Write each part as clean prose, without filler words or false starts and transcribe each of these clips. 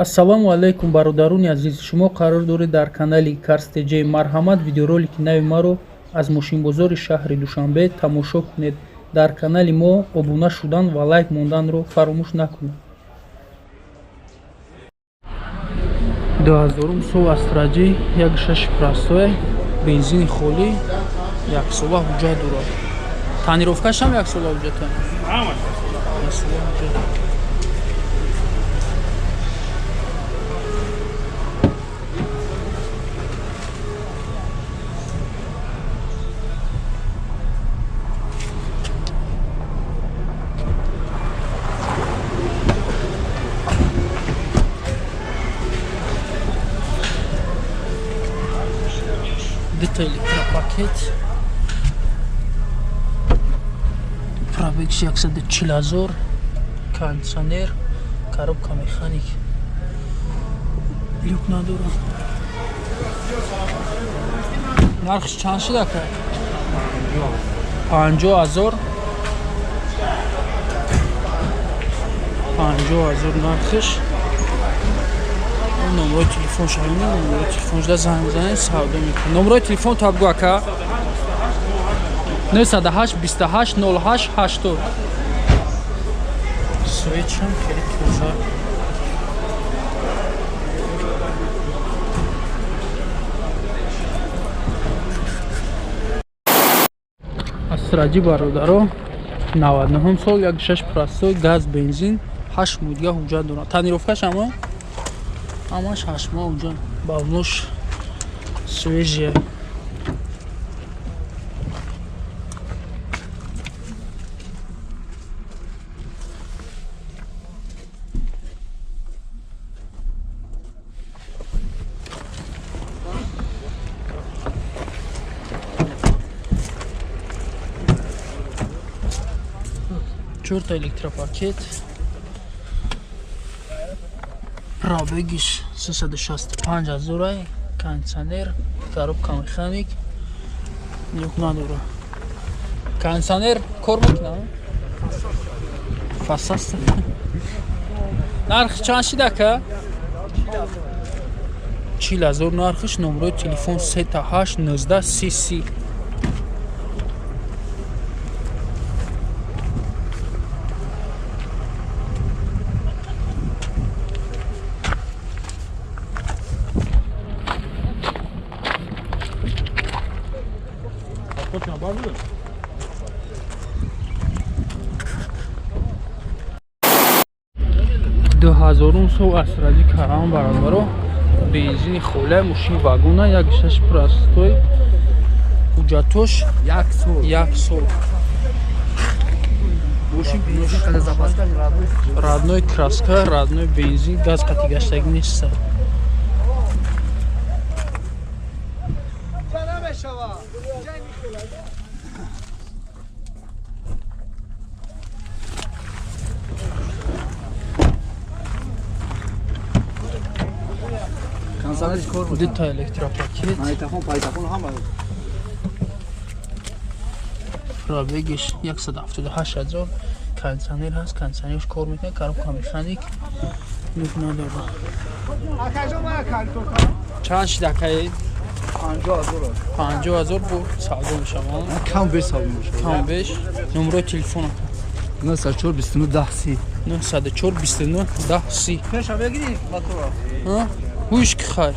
ассалому алайкум бародарони азиз, шумо қарор доред дар канали Карстеҷи марҳамат видеоролики нави маро аз мошинбозори шаҳри Душанбе тамошо кунед. Дар канали мо обуна шудан ва лайк монданро фаромӯш накунед. 2000 сол астраҷи 1.6 простой бензини холӣ 1 сола ҳуҷҷат дорад. Танировкаш ҳам 1 сола ҳуҷҷат дорад. Детали электропакет пробег 140 000, кондиционер, коробка механик, люк надорад. Нархш чанд шуд ака? 50 000. 50 000 нархш. номерои телефон шавина, номерои телефонда занг бизанед, савдо мекунед. Номерои телефон табгу ака 908 28 08 80. Свечам хеле тоза. Астраҷи бародаро 99 сол 1.6 простой газ бензин 8 мудга ҳуҷҷат дорад. Танировкаш ама ҳамаш 8 моҳ ҳуҷҷат бавнош свежия. Чорта электропакет пробегиш 365 000, кондиционер, коробка механик, люк надора. Кондиционер кор мекунад? Фасаст. Нарх чанд шуд ака? 40 000 нархш. Номерои телефон 38 19 30. ҳазорум сол астраҷи карам бародаро бензини холе мошин вагона 1.6 простой ҳуҷҷатош 1 сол. родной краска, родной бензин, газ қатъи гаштагӣ нест. Детали электропакет пробегиш 178 000, кондиционер ҳаст, кондиционерш кор мекунад, коробка механик, люк надорад. чанд шуд акаи? 50 000 бо савдо мешавад. Кам беш савдо мешавад. Кам беш. Номерои телефон 904 29 10 30. 904 29 10 30. Пеша бегирӣ мотора. ҳа? Ҳуш ки хайр.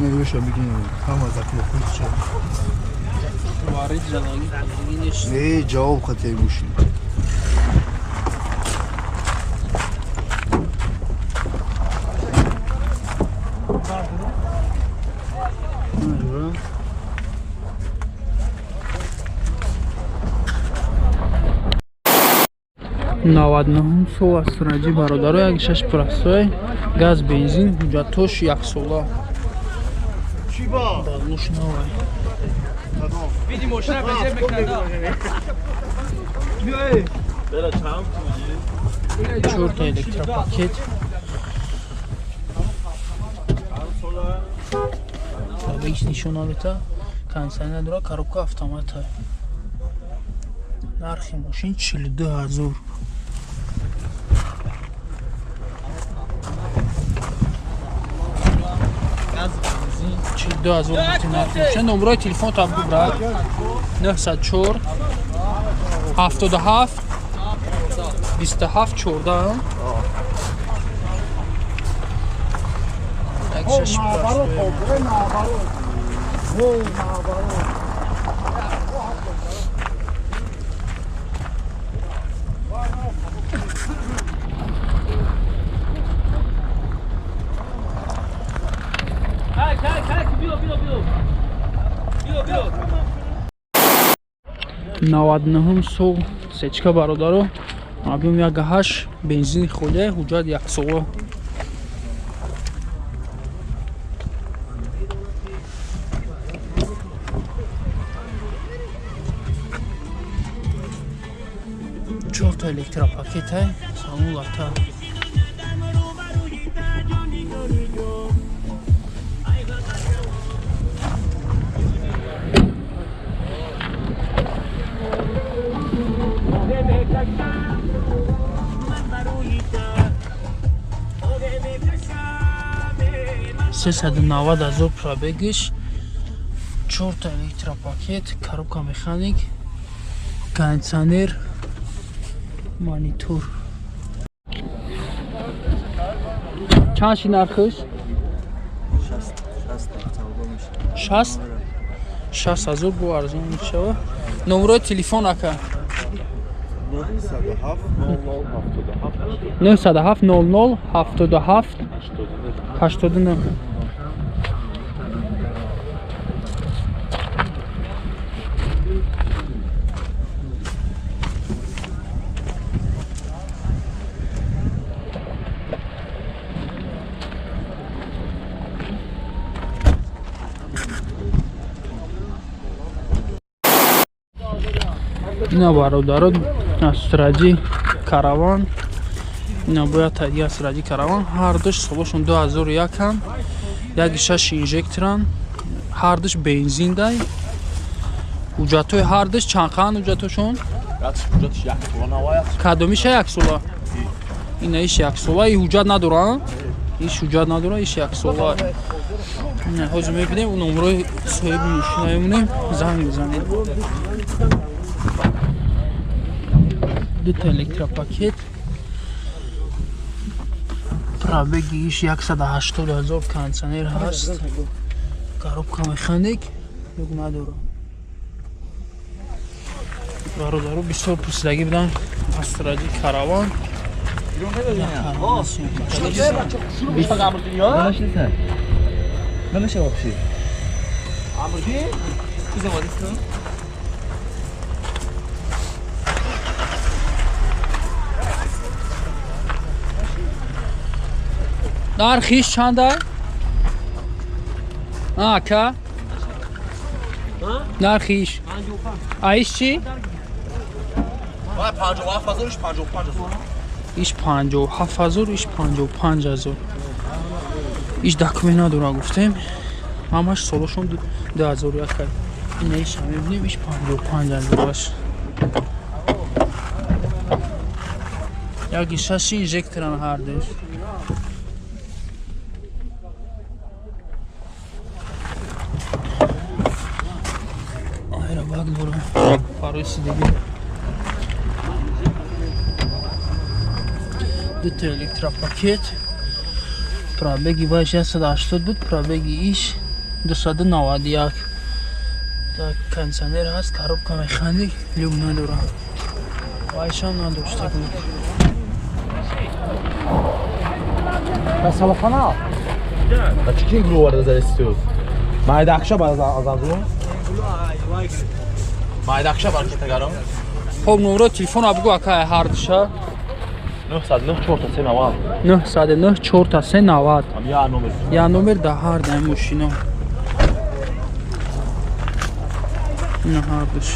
Нервиша бигин ҳама закло худша. Варид залаги бигинеш. Ҷавоб хатияи мошин. 99 сол аз раҷи бародаро 1.6 прасой газ бензин ҳуҷҷатош 1 сола балуш навай Види машина бензин мекарда. Бера чам. 4 та электропакет Бабич нишоналита кондиционер дора коробка автомата нархи мошин 42000 42,000 номерои телефон таб брат 904 77 27 14 99 сол сечка бародаро объем 1.8 бензин холе ҳуҷҷат 1 сола чор та электропакетай салон лата $390,000 пробегиш 4 та электропакет коробка механик кондиционер монитор чанд ши нархиш 60,000 бо арзон мешава номерои телефон ака 907 00 77 89 ина бародаро асраҷи караван ина бояд таъдия асраҷи караван ҳардуш солошон 2001 1.6 инжекторан ҳардуш бензин дай ҳуҷҷатои ҳардуш чанқаан ҳуҷҷатошон кадомиша 1 сола ина иш 1 сола и ҳуҷҷат надорад иш ҳуҷҷат надора иш 1 сола ҳозир мебинем номерои соҳиби мошина мемонем занг бизанем 2 та электропакет пробеги иш 180,000 кондиционер ҳаст коробка механик юк надорад бародаро бисёр пурсидагӣ будан асраҷи караван нархиш чандай ака нархиш аиш чӣ иш 57,000 иш 55,000 иш документ надора гуфтем ҳамаш солошон 2001 ина иш мебинем иш 55,000 як шаши инжекторан ҳардеш Парусидеги 2 та электропакет пробеги ваш 180 буд пробеги иш 291 так кондиционер ҳаст коробка механик люк надора вайшам надошта буд Салофана? А чики говорят за рестор? Майдакша бар азамзу? Майдакша бар кетагарам? хоб номеро телефон абгу ака ҳардуша 909 4 تا 3 90 909 4 تا 390. هم یا نمبر Я номер да ҳар дай мошино. Ина ҳар душ.